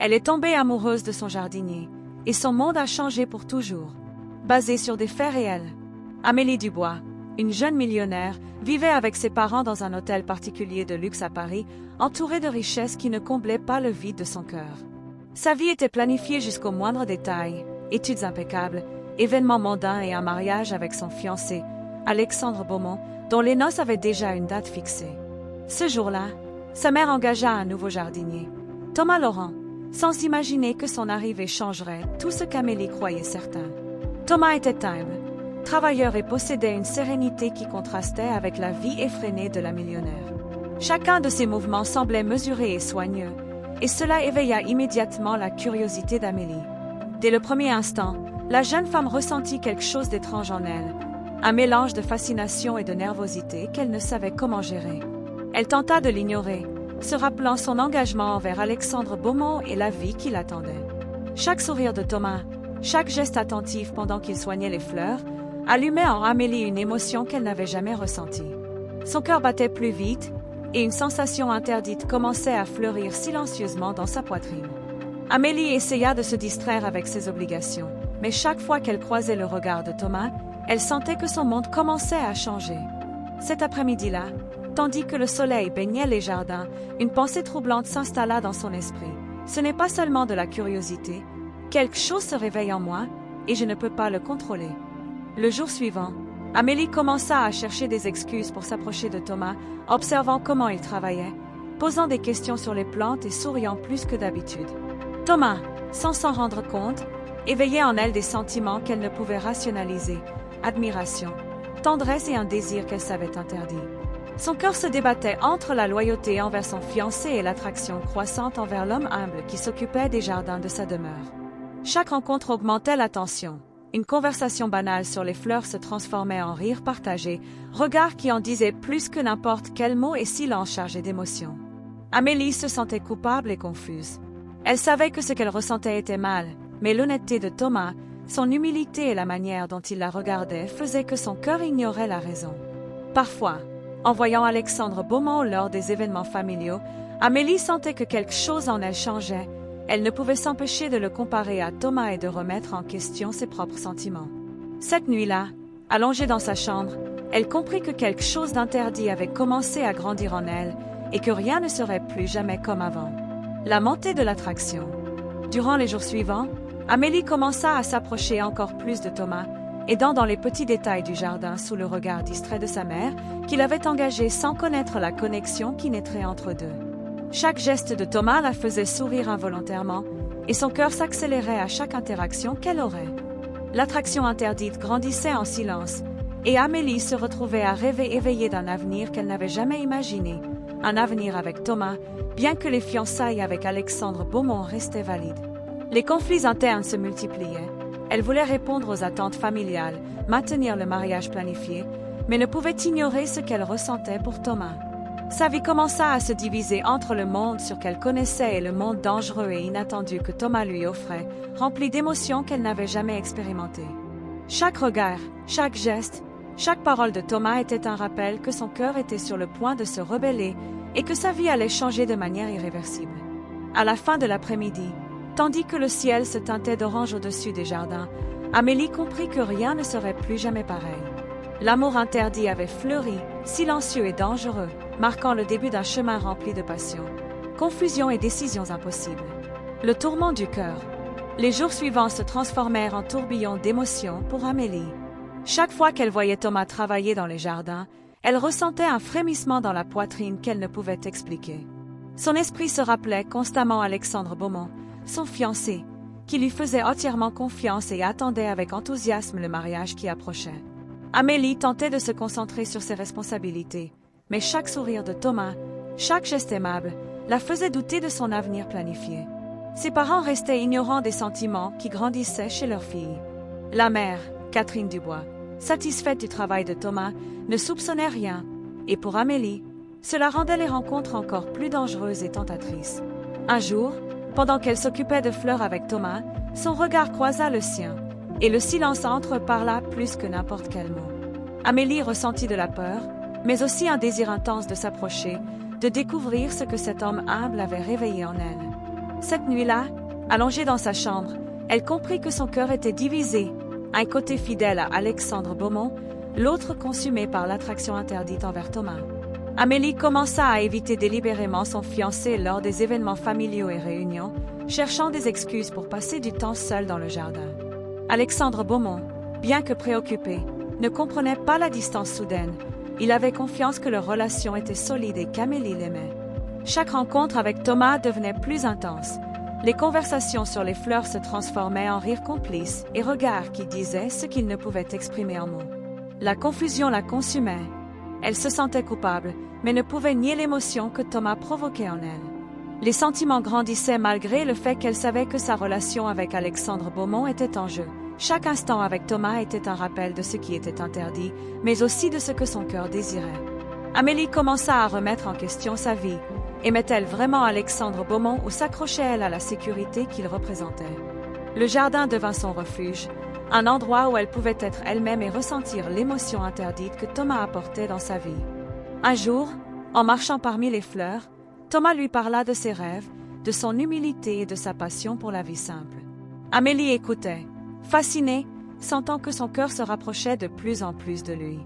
Elle est tombée amoureuse de son jardinier, et son monde a changé pour toujours. Basé sur des faits réels. Amélie Dubois, une jeune millionnaire, vivait avec ses parents dans un hôtel particulier de luxe à Paris, entourée de richesses qui ne comblaient pas le vide de son cœur. Sa vie était planifiée jusqu'au moindre détail, études impeccables, événements mondains et un mariage avec son fiancé, Alexandre Beaumont, dont les noces avaient déjà une date fixée. Ce jour-là, sa mère engagea un nouveau jardinier, Thomas Laurent, sans imaginer que son arrivée changerait tout ce qu'Amélie croyait certain. Thomas était humble, travailleur et possédait une sérénité qui contrastait avec la vie effrénée de la millionnaire. Chacun de ses mouvements semblait mesuré et soigneux, et cela éveilla immédiatement la curiosité d'Amélie. Dès le premier instant, la jeune femme ressentit quelque chose d'étrange en elle, un mélange de fascination et de nervosité qu'elle ne savait comment gérer. Elle tenta de l'ignorer, se rappelant son engagement envers Alexandre Beaumont et la vie qui l'attendait. Chaque sourire de Thomas, chaque geste attentif pendant qu'il soignait les fleurs, allumait en Amélie une émotion qu'elle n'avait jamais ressentie. Son cœur battait plus vite, et une sensation interdite commençait à fleurir silencieusement dans sa poitrine. Amélie essaya de se distraire avec ses obligations, mais chaque fois qu'elle croisait le regard de Thomas, elle sentait que son monde commençait à changer. Cet après-midi-là, tandis que le soleil baignait les jardins, une pensée troublante s'installa dans son esprit. Ce n'est pas seulement de la curiosité, quelque chose se réveille en moi, et je ne peux pas le contrôler. Le jour suivant, Amélie commença à chercher des excuses pour s'approcher de Thomas, observant comment il travaillait, posant des questions sur les plantes et souriant plus que d'habitude. Thomas, sans s'en rendre compte, éveillait en elle des sentiments qu'elle ne pouvait rationaliser, admiration, tendresse et un désir qu'elle savait interdit. Son cœur se débattait entre la loyauté envers son fiancé et l'attraction croissante envers l'homme humble qui s'occupait des jardins de sa demeure. Chaque rencontre augmentait la tension. Une conversation banale sur les fleurs se transformait en rire partagé, regard qui en disait plus que n'importe quel mot et silence chargé d'émotion. Amélie se sentait coupable et confuse. Elle savait que ce qu'elle ressentait était mal, mais l'honnêteté de Thomas, son humilité et la manière dont il la regardait faisaient que son cœur ignorait la raison. Parfois, en voyant Alexandre Beaumont lors des événements familiaux, Amélie sentait que quelque chose en elle changeait. Elle ne pouvait s'empêcher de le comparer à Thomas et de remettre en question ses propres sentiments. Cette nuit-là, allongée dans sa chambre, elle comprit que quelque chose d'interdit avait commencé à grandir en elle et que rien ne serait plus jamais comme avant. La montée de l'attraction. Durant les jours suivants, Amélie commença à s'approcher encore plus de Thomas, aidant dans les petits détails du jardin sous le regard distrait de sa mère, qui l'avait engagée sans connaître la connexion qui naîtrait entre deux. Chaque geste de Thomas la faisait sourire involontairement, et son cœur s'accélérait à chaque interaction qu'elle aurait. L'attraction interdite grandissait en silence, et Amélie se retrouvait à rêver éveillée d'un avenir qu'elle n'avait jamais imaginé, un avenir avec Thomas, bien que les fiançailles avec Alexandre Beaumont restaient valides. Les conflits internes se multipliaient. Elle voulait répondre aux attentes familiales, maintenir le mariage planifié, mais ne pouvait ignorer ce qu'elle ressentait pour Thomas. Sa vie commença à se diviser entre le monde sur qu'elle connaissait et le monde dangereux et inattendu que Thomas lui offrait, rempli d'émotions qu'elle n'avait jamais expérimentées. Chaque regard, chaque geste, chaque parole de Thomas était un rappel que son cœur était sur le point de se rebeller et que sa vie allait changer de manière irréversible. À la fin de l'après-midi, tandis que le ciel se teintait d'orange au-dessus des jardins, Amélie comprit que rien ne serait plus jamais pareil. L'amour interdit avait fleuri, silencieux et dangereux, marquant le début d'un chemin rempli de passion, confusion et décisions impossibles. Le tourment du cœur. Les jours suivants se transformèrent en tourbillons d'émotions pour Amélie. Chaque fois qu'elle voyait Thomas travailler dans les jardins, elle ressentait un frémissement dans la poitrine qu'elle ne pouvait expliquer. Son esprit se rappelait constamment Alexandre Beaumont, son fiancé, qui lui faisait entièrement confiance et attendait avec enthousiasme le mariage qui approchait. Amélie tentait de se concentrer sur ses responsabilités, mais chaque sourire de Thomas, chaque geste aimable, la faisait douter de son avenir planifié. Ses parents restaient ignorants des sentiments qui grandissaient chez leur fille. La mère, Catherine Dubois, satisfaite du travail de Thomas, ne soupçonnait rien, et pour Amélie, cela rendait les rencontres encore plus dangereuses et tentatrices. Un jour, pendant qu'elle s'occupait de fleurs avec Thomas, son regard croisa le sien, et le silence entreparla plus que n'importe quel mot. Amélie ressentit de la peur, mais aussi un désir intense de s'approcher, de découvrir ce que cet homme humble avait réveillé en elle. Cette nuit-là, allongée dans sa chambre, elle comprit que son cœur était divisé, un côté fidèle à Alexandre Beaumont, l'autre consumé par l'attraction interdite envers Thomas. Amélie commença à éviter délibérément son fiancé lors des événements familiaux et réunions, cherchant des excuses pour passer du temps seule dans le jardin. Alexandre Beaumont, bien que préoccupé, ne comprenait pas la distance soudaine. Il avait confiance que leur relation était solide et qu'Amélie l'aimait. Chaque rencontre avec Thomas devenait plus intense. Les conversations sur les fleurs se transformaient en rires complices et regards qui disaient ce qu'ils ne pouvaient exprimer en mots. La confusion la consumait. Elle se sentait coupable, mais ne pouvait nier l'émotion que Thomas provoquait en elle. Les sentiments grandissaient malgré le fait qu'elle savait que sa relation avec Alexandre Beaumont était en jeu. Chaque instant avec Thomas était un rappel de ce qui était interdit, mais aussi de ce que son cœur désirait. Amélie commença à remettre en question sa vie. Aimait-elle vraiment Alexandre Beaumont ou s'accrochait-elle à la sécurité qu'il représentait? Le jardin devint son refuge, un endroit où elle pouvait être elle-même et ressentir l'émotion interdite que Thomas apportait dans sa vie. Un jour, en marchant parmi les fleurs, Thomas lui parla de ses rêves, de son humilité et de sa passion pour la vie simple. Amélie écoutait, fascinée, sentant que son cœur se rapprochait de plus en plus de lui.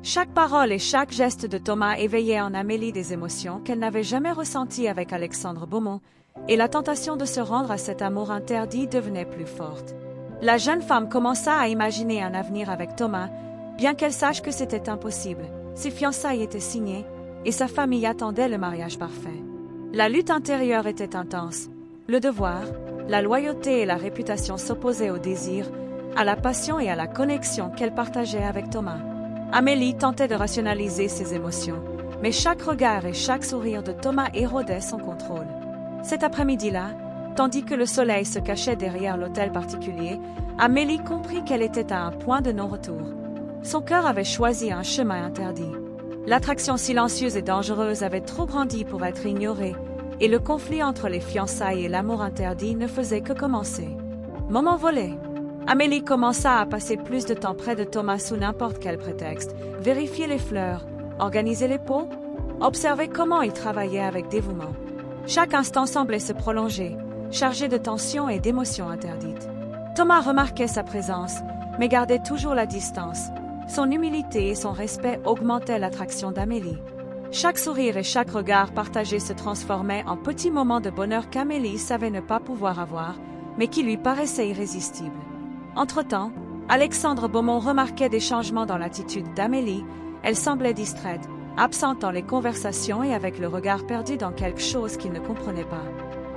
Chaque parole et chaque geste de Thomas éveillaient en Amélie des émotions qu'elle n'avait jamais ressenties avec Alexandre Beaumont, et la tentation de se rendre à cet amour interdit devenait plus forte. La jeune femme commença à imaginer un avenir avec Thomas, bien qu'elle sache que c'était impossible. Ses fiançailles étaient signées, et sa famille attendait le mariage parfait. La lutte intérieure était intense. Le devoir, la loyauté et la réputation s'opposaient au désir, à la passion et à la connexion qu'elle partageait avec Thomas. Amélie tentait de rationaliser ses émotions, mais chaque regard et chaque sourire de Thomas érodait son contrôle. Cet après-midi-là, tandis que le soleil se cachait derrière l'hôtel particulier, Amélie comprit qu'elle était à un point de non-retour. Son cœur avait choisi un chemin interdit. L'attraction silencieuse et dangereuse avait trop grandi pour être ignorée, et le conflit entre les fiançailles et l'amour interdit ne faisait que commencer. Moment volé. Amélie commença à passer plus de temps près de Thomas sous n'importe quel prétexte, vérifier les fleurs, organiser les pots, observer comment il travaillait avec dévouement. Chaque instant semblait se prolonger, chargé de tensions et d'émotions interdites. Thomas remarquait sa présence, mais gardait toujours la distance. Son humilité et son respect augmentaient l'attraction d'Amélie. Chaque sourire et chaque regard partagé se transformaient en petits moments de bonheur qu'Amélie savait ne pas pouvoir avoir, mais qui lui paraissaient irrésistibles. Entre-temps, Alexandre Beaumont remarquait des changements dans l'attitude d'Amélie. Elle semblait distraite, absente dans les conversations et avec le regard perdu dans quelque chose qu'il ne comprenait pas.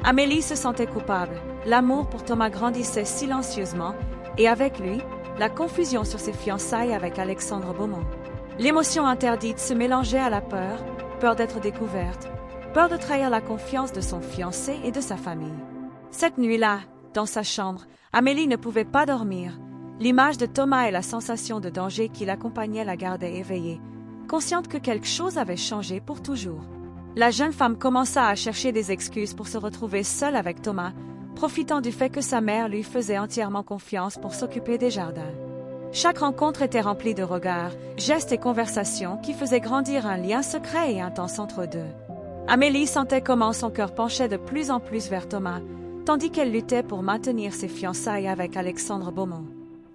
Amélie se sentait coupable. L'amour pour Thomas grandissait silencieusement, et avec lui, la confusion sur ses fiançailles avec Alexandre Beaumont. L'émotion interdite se mélangeait à la peur, peur d'être découverte, peur de trahir la confiance de son fiancé et de sa famille. Cette nuit-là, dans sa chambre, Amélie ne pouvait pas dormir. L'image de Thomas et la sensation de danger qui l'accompagnait la gardaient éveillée, consciente que quelque chose avait changé pour toujours. La jeune femme commença à chercher des excuses pour se retrouver seule avec Thomas, profitant du fait que sa mère lui faisait entièrement confiance pour s'occuper des jardins. Chaque rencontre était remplie de regards, gestes et conversations qui faisaient grandir un lien secret et intense entre eux deux. Amélie sentait comment son cœur penchait de plus en plus vers Thomas, tandis qu'elle luttait pour maintenir ses fiançailles avec Alexandre Beaumont.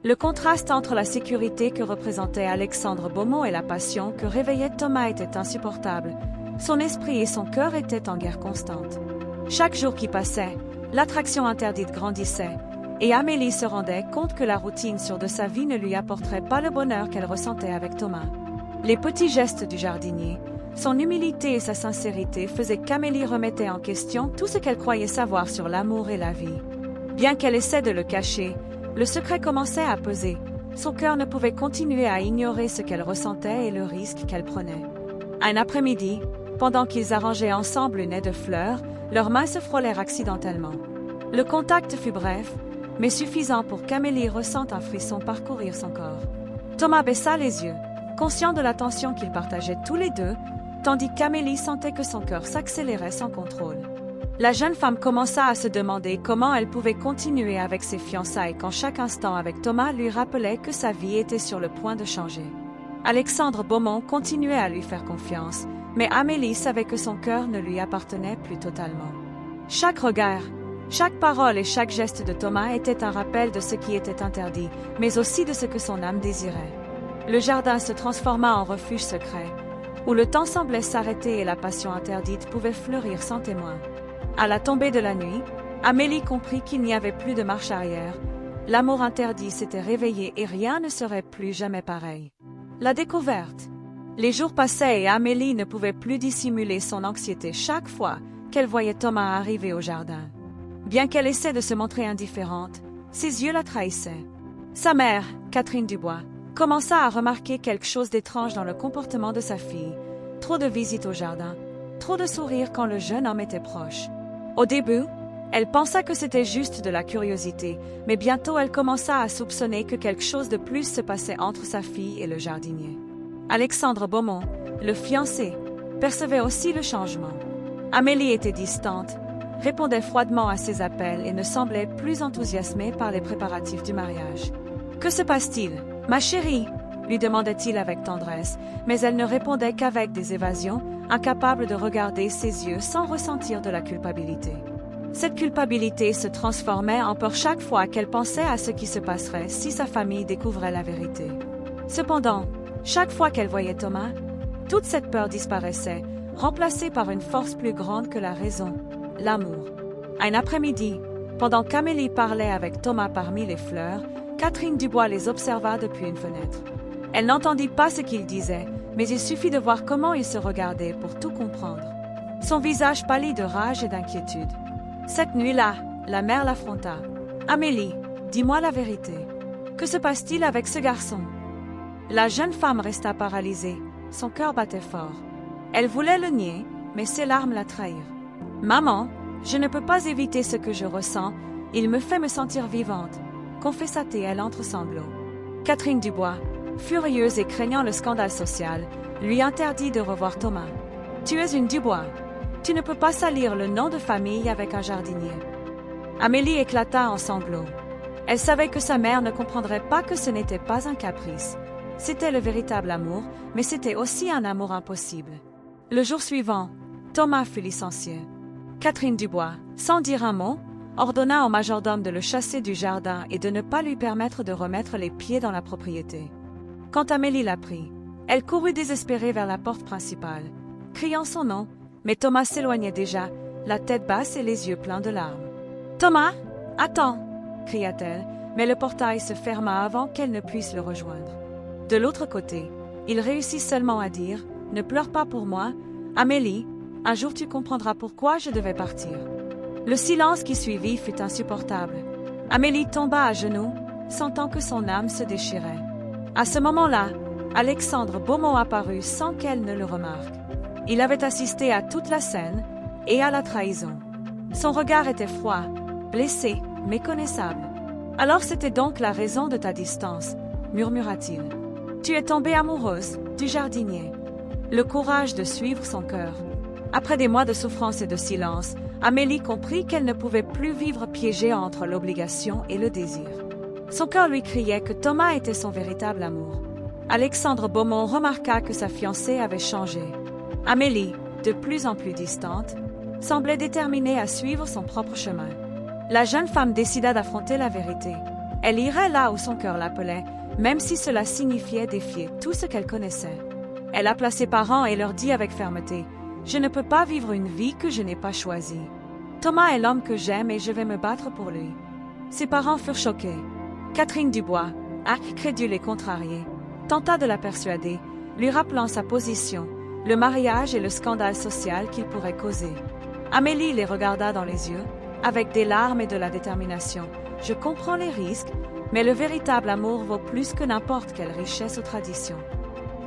Le contraste entre la sécurité que représentait Alexandre Beaumont et la passion que réveillait Thomas était insupportable. Son esprit et son cœur étaient en guerre constante. Chaque jour qui passait, l'attraction interdite grandissait, et Amélie se rendait compte que la routine de sa vie ne lui apporterait pas le bonheur qu'elle ressentait avec Thomas. Les petits gestes du jardinier, son humilité et sa sincérité faisaient qu'Amélie remettait en question tout ce qu'elle croyait savoir sur l'amour et la vie. Bien qu'elle essaie de le cacher, le secret commençait à peser. Son cœur ne pouvait continuer à ignorer ce qu'elle ressentait et le risque qu'elle prenait. Un après-midi, pendant qu'ils arrangeaient ensemble une haie de fleurs, leurs mains se frôlèrent accidentellement. Le contact fut bref, mais suffisant pour qu'Amélie ressente un frisson parcourir son corps. Thomas baissa les yeux, conscient de la tension qu'ils partageaient tous les deux, tandis qu'Amélie sentait que son cœur s'accélérait sans contrôle. La jeune femme commença à se demander comment elle pouvait continuer avec ses fiançailles quand chaque instant avec Thomas lui rappelait que sa vie était sur le point de changer. Alexandre Beaumont continuait à lui faire confiance, mais Amélie savait que son cœur ne lui appartenait plus totalement. Chaque regard, Chaque parole et chaque geste de Thomas était un rappel de ce qui était interdit, mais aussi de ce que son âme désirait. Le jardin se transforma en refuge secret, où le temps semblait s'arrêter et la passion interdite pouvait fleurir sans témoin. À la tombée de la nuit, Amélie comprit qu'il n'y avait plus de marche arrière. L'amour interdit s'était réveillé et rien ne serait plus jamais pareil. La découverte. Les jours passaient et Amélie ne pouvait plus dissimuler son anxiété chaque fois qu'elle voyait Thomas arriver au jardin. Bien qu'elle essaie de se montrer indifférente, ses yeux la trahissaient. Sa mère, Catherine Dubois, commença à remarquer quelque chose d'étrange dans le comportement de sa fille. Trop de visites au jardin, trop de sourires quand le jeune homme était proche. Au début, elle pensa que c'était juste de la curiosité, mais bientôt elle commença à soupçonner que quelque chose de plus se passait entre sa fille et le jardinier. Alexandre Beaumont, le fiancé, percevait aussi le changement. Amélie était distante, répondait froidement à ses appels et ne semblait plus enthousiasmée par les préparatifs du mariage. « Que se passe-t-il, ma chérie ?» lui demandait-il avec tendresse, mais elle ne répondait qu'avec des évasions, incapable de regarder ses yeux sans ressentir de la culpabilité. Cette culpabilité se transformait en peur chaque fois qu'elle pensait à ce qui se passerait si sa famille découvrait la vérité. Cependant, chaque fois qu'elle voyait Thomas, toute cette peur disparaissait, remplacée par une force plus grande que la raison, l'amour. Un après-midi, pendant qu'Amélie parlait avec Thomas parmi les fleurs, Catherine Dubois les observa depuis une fenêtre. Elle n'entendit pas ce qu'il disait, mais il suffit de voir comment il se regardait pour tout comprendre. Son visage pâlit de rage et d'inquiétude. Cette nuit-là, la mère l'affronta. « Amélie, dis-moi la vérité. Que se passe-t-il avec ce garçon ?» La jeune femme resta paralysée. Son cœur battait fort. Elle voulait le nier, mais ses larmes la trahirent. « Maman, je ne peux pas éviter ce que je ressens. Il me fait me sentir vivante. » confessa-t-elle entre sanglots. Catherine Dubois, furieuse et craignant le scandale social, lui interdit de revoir Thomas. « Tu es une Dubois. Tu ne peux pas salir le nom de famille avec un jardinier. » Amélie éclata en sanglots. Elle savait que sa mère ne comprendrait pas que ce n'était pas un caprice. C'était le véritable amour, mais c'était aussi un amour impossible. Le jour suivant, Thomas fut licencié. Catherine Dubois, sans dire un mot, ordonna au majordome de le chasser du jardin et de ne pas lui permettre de remettre les pieds dans la propriété. Quand Amélie l'apprit, elle courut désespérée vers la porte principale, criant son nom, mais Thomas s'éloignait déjà, la tête basse et les yeux pleins de larmes. « Thomas, attends !» cria-t-elle, mais le portail se ferma avant qu'elle ne puisse le rejoindre. De l'autre côté, il réussit seulement à dire « Ne pleure pas pour moi, Amélie, un jour tu comprendras pourquoi je devais partir. » Le silence qui suivit fut insupportable. Amélie tomba à genoux, sentant que son âme se déchirait. À ce moment-là, Alexandre Beaumont apparut sans qu'elle ne le remarque. Il avait assisté à toute la scène et à la trahison. Son regard était froid, blessé, méconnaissable. « Alors c'était donc la raison de ta distance, » murmura-t-il. « Tu es tombée amoureuse du jardinier. » Le courage de suivre son cœur. Après des mois de souffrance et de silence, Amélie comprit qu'elle ne pouvait plus vivre piégée entre l'obligation et le désir. Son cœur lui criait que Thomas était son véritable amour. Alexandre Beaumont remarqua que sa fiancée avait changé. Amélie, de plus en plus distante, semblait déterminée à suivre son propre chemin. La jeune femme décida d'affronter la vérité. Elle irait là où son cœur l'appelait, même si cela signifiait défier tout ce qu'elle connaissait. Elle appela ses parents et leur dit avec fermeté « Je ne peux pas vivre une vie que je n'ai pas choisie. Thomas est l'homme que j'aime et je vais me battre pour lui. » Ses parents furent choqués. Catherine Dubois, incrédule et contrariée, tenta de la persuader, lui rappelant sa position, le mariage et le scandale social qu'il pourrait causer. Amélie les regarda dans les yeux, avec des larmes et de la détermination. « Je comprends les risques, mais le véritable amour vaut plus que n'importe quelle richesse ou tradition. »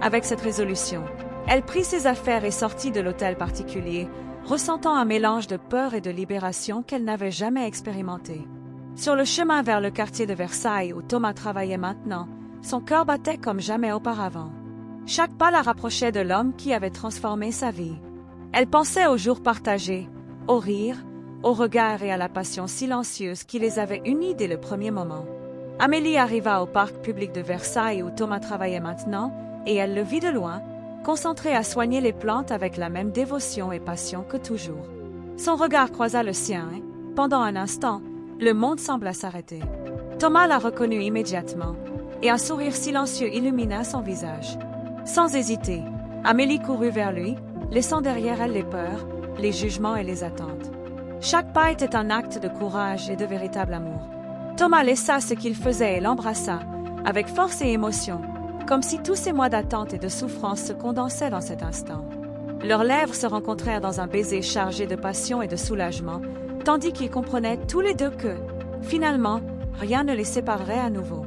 Avec cette résolution, elle prit ses affaires et sortit de l'hôtel particulier, ressentant un mélange de peur et de libération qu'elle n'avait jamais expérimenté. Sur le chemin vers le quartier de Versailles où Thomas travaillait maintenant, son cœur battait comme jamais auparavant. Chaque pas la rapprochait de l'homme qui avait transformé sa vie. Elle pensait aux jours partagés, aux rires, aux regards et à la passion silencieuse qui les avait unis dès le premier moment. Amélie arriva au parc public de Versailles où Thomas travaillait maintenant, et elle le vit de loin, concentré à soigner les plantes avec la même dévotion et passion que toujours. Son regard croisa le sien, pendant un instant, le monde sembla s'arrêter. Thomas la reconnut immédiatement, et un sourire silencieux illumina son visage. Sans hésiter, Amélie courut vers lui, laissant derrière elle les peurs, les jugements et les attentes. Chaque pas était un acte de courage et de véritable amour. Thomas laissa ce qu'il faisait et l'embrassa, avec force et émotion, comme si tous ces mois d'attente et de souffrance se condensaient dans cet instant. Leurs lèvres se rencontrèrent dans un baiser chargé de passion et de soulagement, tandis qu'ils comprenaient tous les deux que, finalement, rien ne les séparerait à nouveau.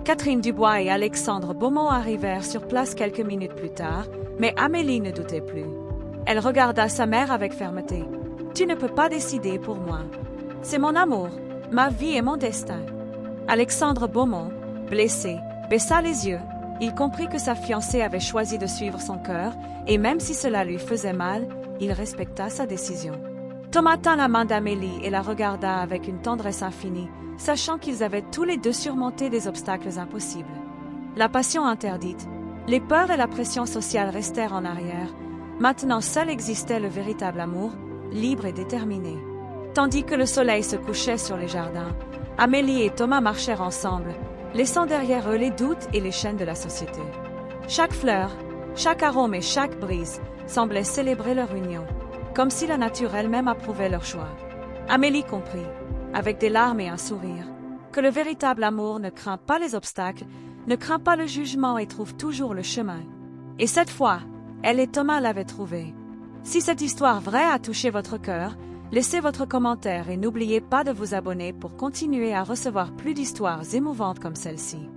Catherine Dubois et Alexandre Beaumont arrivèrent sur place quelques minutes plus tard, mais Amélie ne doutait plus. Elle regarda sa mère avec fermeté. « Tu ne peux pas décider pour moi. C'est mon amour, ma vie et mon destin. » Alexandre Beaumont, blessé, baissa les yeux. Il comprit que sa fiancée avait choisi de suivre son cœur, et même si cela lui faisait mal, il respecta sa décision. Thomas tint la main d'Amélie et la regarda avec une tendresse infinie, sachant qu'ils avaient tous les deux surmonté des obstacles impossibles. La passion interdite, les peurs et la pression sociale restèrent en arrière. Maintenant seul existait le véritable amour, libre et déterminé. Tandis que le soleil se couchait sur les jardins, Amélie et Thomas marchèrent ensemble, laissant derrière eux les doutes et les chaînes de la société. Chaque fleur, chaque arôme et chaque brise semblaient célébrer leur union, comme si la nature elle-même approuvait leur choix. Amélie comprit, avec des larmes et un sourire, que le véritable amour ne craint pas les obstacles, ne craint pas le jugement et trouve toujours le chemin. Et cette fois, elle et Thomas l'avaient trouvé. Si cette histoire vraie a touché votre cœur, laissez votre commentaire et n'oubliez pas de vous abonner pour continuer à recevoir plus d'histoires émouvantes comme celle-ci.